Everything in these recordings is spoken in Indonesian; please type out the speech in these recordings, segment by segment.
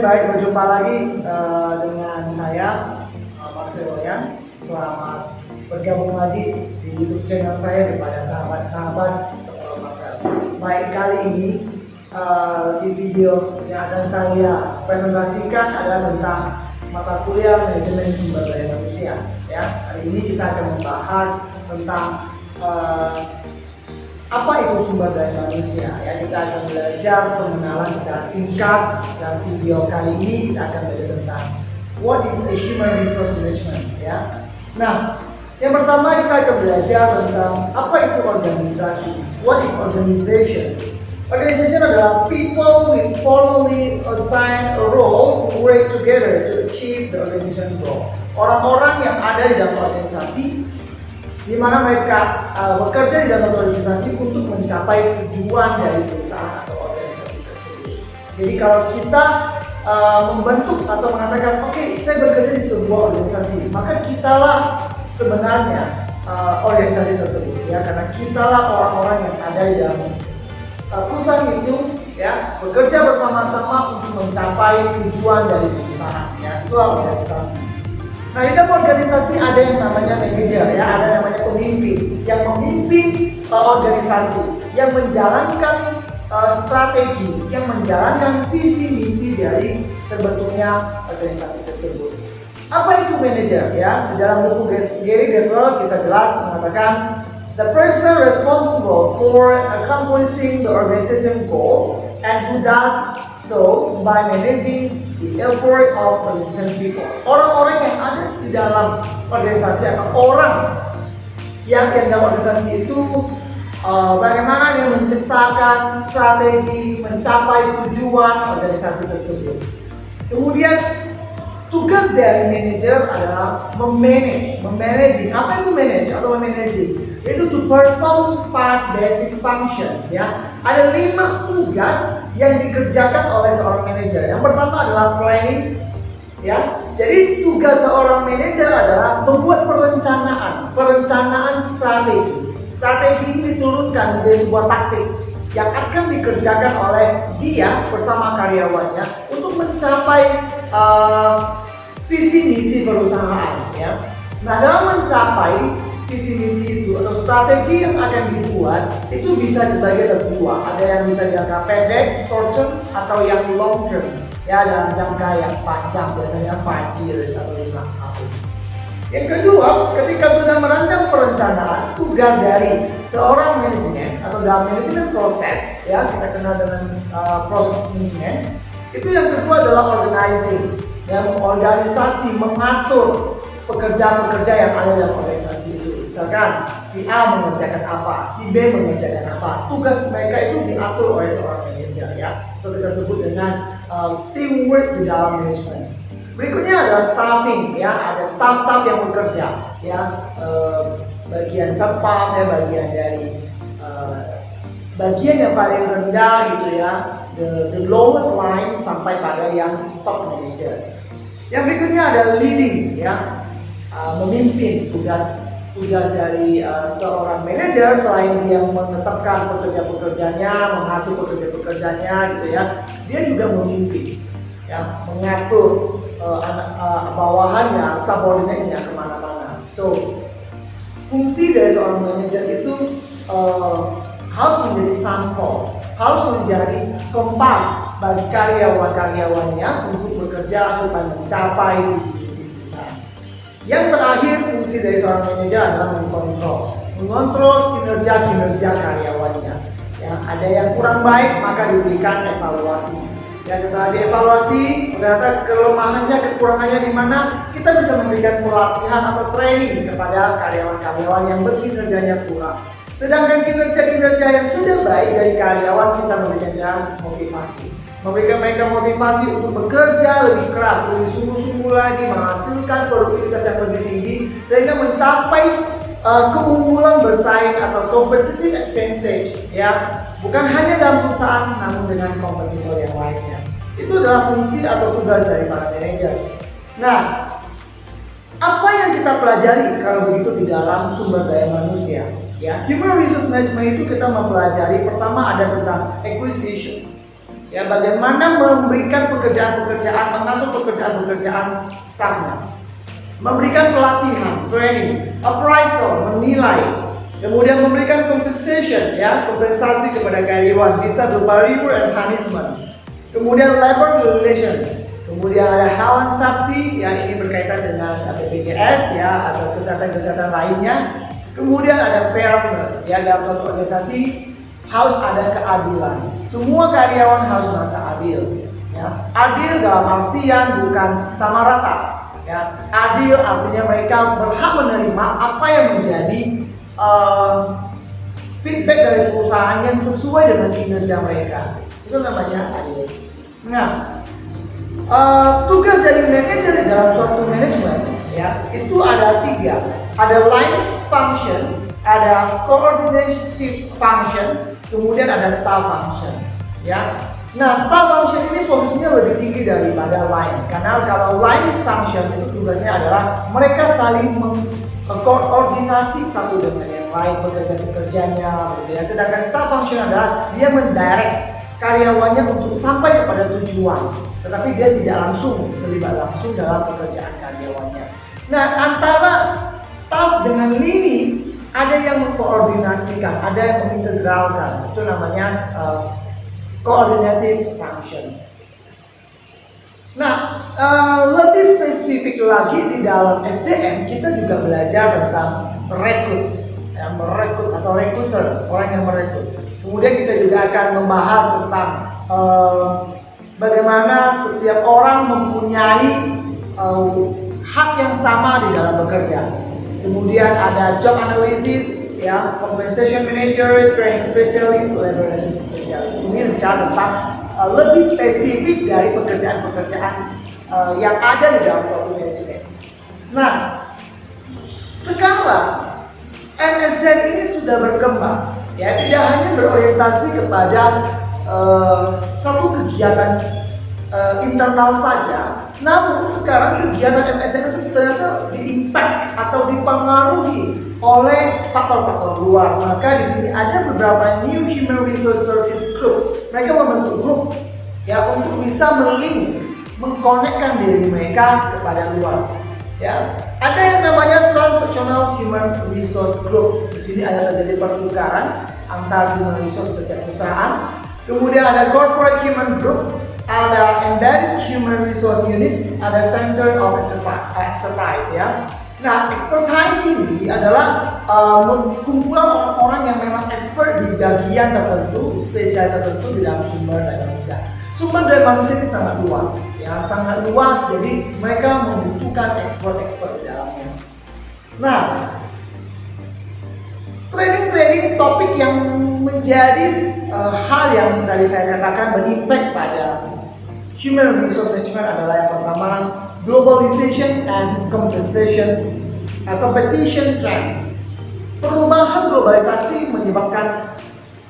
baik berjumpa lagi dengan saya, Pak Dewoyan. Selamat bergabung lagi di YouTube channel saya kepada sahabat-sahabat terhormat. Baik, kali ini di video yang akan saya presentasikan adalah tentang mata kuliah manajemen sumber daya manusia. Ya, hari ini kita akan membahas tentang apa itu sumber daya manusia. Ya, kita akan belajar pengenalan secara singkat, dan video kali ini kita akan belajar tentang what is a human resource management. Ya, nah, yang pertama kita akan belajar tentang apa itu organisasi. What is organization? Organization adalah people with formally assigned a role to work together to achieve the organization goal. Orang-orang yang ada di dalam organisasi, di mana mereka bekerja di dalam organisasi untuk mencapai tujuan dari perusahaan atau organisasi tersebut. Jadi kalau kita membentuk atau mengatakan, oke, saya bekerja di sebuah organisasi, maka kitalah sebenarnya organisasi tersebut, ya, karena kitalah orang-orang yang ada di dalam perusahaan itu, ya, bekerja bersama-sama untuk mencapai tujuan dari perusahaan, ya, itulah organisasi. Nah, di dalam organisasi ada yang namanya manajer, ya, ada yang namanya pemimpin yang memimpin organisasi, yang menjalankan strategi, yang menjalankan visi misi dari terbentuknya organisasi tersebut. Apa itu manajer? Ya, di dalam buku Gary Gensler kita jelas mengatakan the person responsible for accomplishing the organization goal and who does so by managing the effort of organization people. Orang-orang yang ada di dalam organisasi atau orang yang dalam organisasi itu bagaimana dia menciptakan strategi mencapai tujuan organisasi tersebut. Kemudian tugas dari manajer adalah memanaging. Apa itu manage atau memanaging? Itu to perform 5 basic functions, ya. Ada 5 tugas yang dikerjakan oleh seorang manajer. Yang pertama adalah planning, ya. Jadi tugas seorang manajer adalah membuat perencanaan strategi. Strategi ini diturunkan menjadi sebuah taktik yang akan dikerjakan oleh dia bersama karyawannya untuk mencapai visi misi perusahaan, ya. Nah, dalam mencapai visi misi itu atau strategi yang akan dibuat itu bisa dibagi atas 2. Ada yang bisa jangka pendek, short term, atau yang long term, ya, dalam jangka yang panjang, biasanya 5 years atau 5 tahun. Yang kedua, ketika sudah merancang perencanaan, tugas dari seorang manajemen atau dalam manajemen proses, ya, kita kenal dengan proses manajemen, itu yang kedua adalah organizing, dan organisasi, mengatur pekerja-pekerja yang ada dalam organisasi itu. Misalkan si A mengerjakan apa, si B mengerjakan apa, tugas mereka itu diatur oleh seorang manajer, ya, atau kita sebut dengan teamwork di dalam manajemen. Berikutnya adalah staffing, ya, ada staff-staff yang bekerja, ya, bagian satpam, ya, bagian dari bagian yang paling rendah gitu, ya, the lowest line sampai pada yang top manager. Yang berikutnya ada leading, ya, memimpin. Tugas dari seorang manajer selain dia menetapkan pekerja-pekerjanya, mengatur pekerja-pekerjanya gitu, ya, dia juga memimpin, ya, mengatur bawahannya, subordinate-nya kemana-mana. So, fungsi dari seorang manajer itu harus menjadi sampel, harus menjadi kompas bagi karyawan-karyawannya untuk bekerja supaya mencapai visi-misi perusahaan. Yang terakhir, fungsi dari seorang manajer adalah mengontrol kinerja karyawannya. Ya, ada yang kurang baik maka diberikan evaluasi. Ya, setelah dievaluasi, ternyata kelemahannya, kekurangannya di mana, kita bisa memberikan pelatihan atau training kepada karyawan-karyawan yang berkinerjanya kurang. Sedangkan kinerja-kinerja yang sudah baik dari karyawan, kita memberikan motivasi. Memberikan mereka motivasi untuk bekerja lebih keras, lebih sungguh-sungguh lagi, menghasilkan produktivitas yang lebih tinggi, sehingga mencapai keunggulan bersaing atau competitive advantage, ya. Bukan hanya dalam perusahaan, namun dengan kompetitor yang lainnya. Itu adalah fungsi atau tugas dari para manajer. Nah, apa yang kita pelajari kalau begitu di dalam sumber daya manusia? Ya, human resource management itu kita mempelajari pertama ada tentang acquisition. Ya, bagaimana memberikan pekerjaan-pekerjaan, mengatur pekerjaan-pekerjaan stafnya, memberikan pelatihan, training, appraisal, menilai, kemudian memberikan compensation, ya, kompensasi kepada karyawan, bisa berupa reward and punishment. Kemudian labor relation, kemudian ada health and safety, ya, ini berkaitan dengan BPJS, ya, atau kesehatan-kesehatan lainnya. Kemudian ada fairness, ya, dalam suatu organisasi harus ada keadilan. Semua karyawan harus merasa adil, ya. Adil dalam artian bukan sama rata, ya. Adil artinya mereka berhak menerima apa yang menjadi feedback dari perusahaan yang sesuai dengan kinerja mereka. Itu namanya adil. Nah, tugas dari manajer dalam suatu manajemen, ya, itu ada 3. Ada line function, ada coordinative function, kemudian ada staff function, ya. Nah, staff function ini posisinya lebih tinggi daripada line, karena kalau line function itu tugasnya adalah mereka saling mengkoordinasi satu dengan yang lain pekerjaan-pekerjaannya, ya. Sedangkan staff function adalah dia mendirect karyawannya untuk sampai kepada tujuan, tetapi dia tidak langsung terlibat langsung dalam pekerjaan karyawannya. Nah, antara staff dengan lini ada yang mengkoordinasikan, ada yang mengintegralkan. Itu namanya coordinative function. Nah, lebih spesifik lagi di dalam SDM kita juga belajar tentang merekrut, ya, merekrut atau recruiter, orang yang merekrut. Kemudian kita juga akan membahas tentang bagaimana setiap orang mempunyai hak yang sama di dalam bekerja. Kemudian ada job analysis, ya, compensation manager, training specialist, labor relations specialist. Ini bicara tentang lebih spesifik dari pekerjaan-pekerjaan yang ada di dalam suatu manajemen. Nah, sekarang MSZ ini sudah berkembang, ya, tidak hanya berorientasi kepada satu kegiatan internal saja, namun sekarang kegiatan MSN itu ternyata diimpact atau dipengaruhi oleh faktor-faktor luar. Maka di sini ada beberapa new human resource service group. Mereka membentuk grup, ya, untuk bisa mengkonekkan diri mereka kepada luar. Ya, ada yang namanya transactional human resource group. Di sini ada terjadi pertukaran antar human resource setiap perusahaan. Kemudian ada corporate human group, ada embedded human resource unit, ada center of expertise, ya. Nah, expertise ini adalah kumpulan orang-orang yang memang expert di bagian tertentu, spesial tertentu di dalam sumber daya manusia. Sumber daya manusia ini sangat luas, ya, sangat luas. Jadi mereka membutuhkan expert di dalamnya. Nah, training topik yang menjadi hal yang tadi saya katakan berimpact pada human resource management adalah yang pertama, globalization and competition trends. Perubahan globalisasi menyebabkan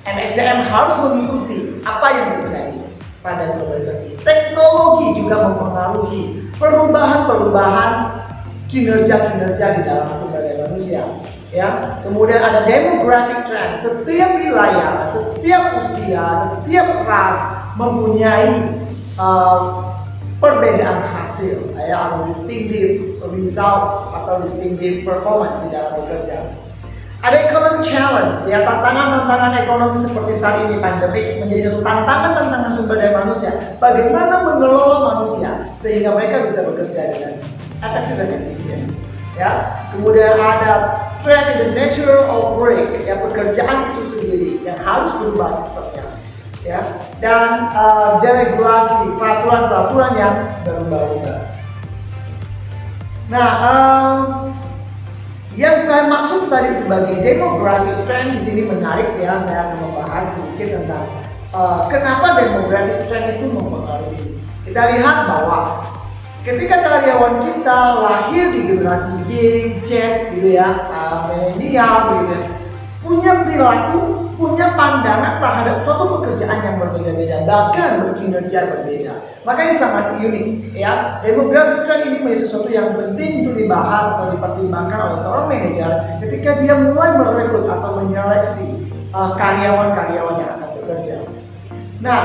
MSDM harus mengikuti apa yang terjadi pada globalisasi. Teknologi juga mempengaruhi perubahan kinerja di dalam sumber daya manusia. Ya, kemudian ada demographic trend. Setiap wilayah, setiap usia, setiap ras mempunyai perbedaan hasil, ya, atau distinctive result atau distinctive performance di dalam bekerja. Ada economic challenge, ya, tantangan ekonomi seperti saat ini pandemik menjadi satu tantangan sumber daya manusia. Bagaimana mengelola manusia sehingga mereka bisa bekerja dengan efektif dan efisien. Ya, kemudian ada trend in the nature of work, ya, pekerjaan itu sendiri yang harus berubah sistemnya, ya, dan deregulasi, peraturan yang berubah-ubah. Nah, yang saya maksud tadi sebagai demographic trend di sini menarik, ya. Saya akan membahas sedikit tentang kenapa demographic trend itu mempengaruhi. Kita lihat bahwa ketika karyawan kita lahir di generasi Y, Z, gitu ya, milenial, gitu, punya perilaku, punya pandangan terhadap suatu pekerjaan yang berbeda-beda, bahkan berkinerja berbeda. Maka ini sangat unik, ya. Demographic trend ini menjadi sesuatu yang penting untuk dibahas atau dipertimbangkan oleh seorang manajer ketika dia mulai merekrut atau menyeleksi karyawan-karyawan yang akan bekerja. Nah,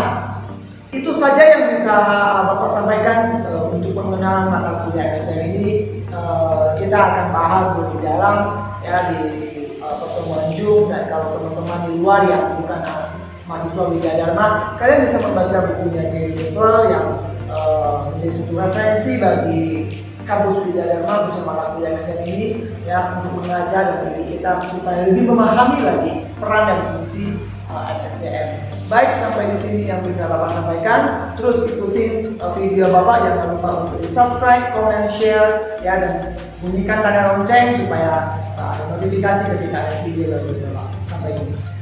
Itu saja yang bisa Bapak sampaikan untuk pengenalan mata kuliah MSR ini. Kita akan bahas lebih dalam ya di pertemuan Zoom, dan kalau teman-teman di luar yang bukan mahasiswa Widya Dharma, kalian bisa membaca bukunya Gary Besler yang menjadi satu referensi bagi kampus Widya Dharma bersama mata kuliah MSR ini ya, untuk mengajar dan mendidik kita supaya lebih memahami lagi peran dan fungsi MSDM. Baik, sampai di sini yang bisa Bapak sampaikan. Terus ikutin video Bapak, jangan lupa untuk di subscribe, comment, share ya, dan bunyikan tanda lonceng supaya ada notifikasi ketika ada video baru Bapak. Sampai jumpa.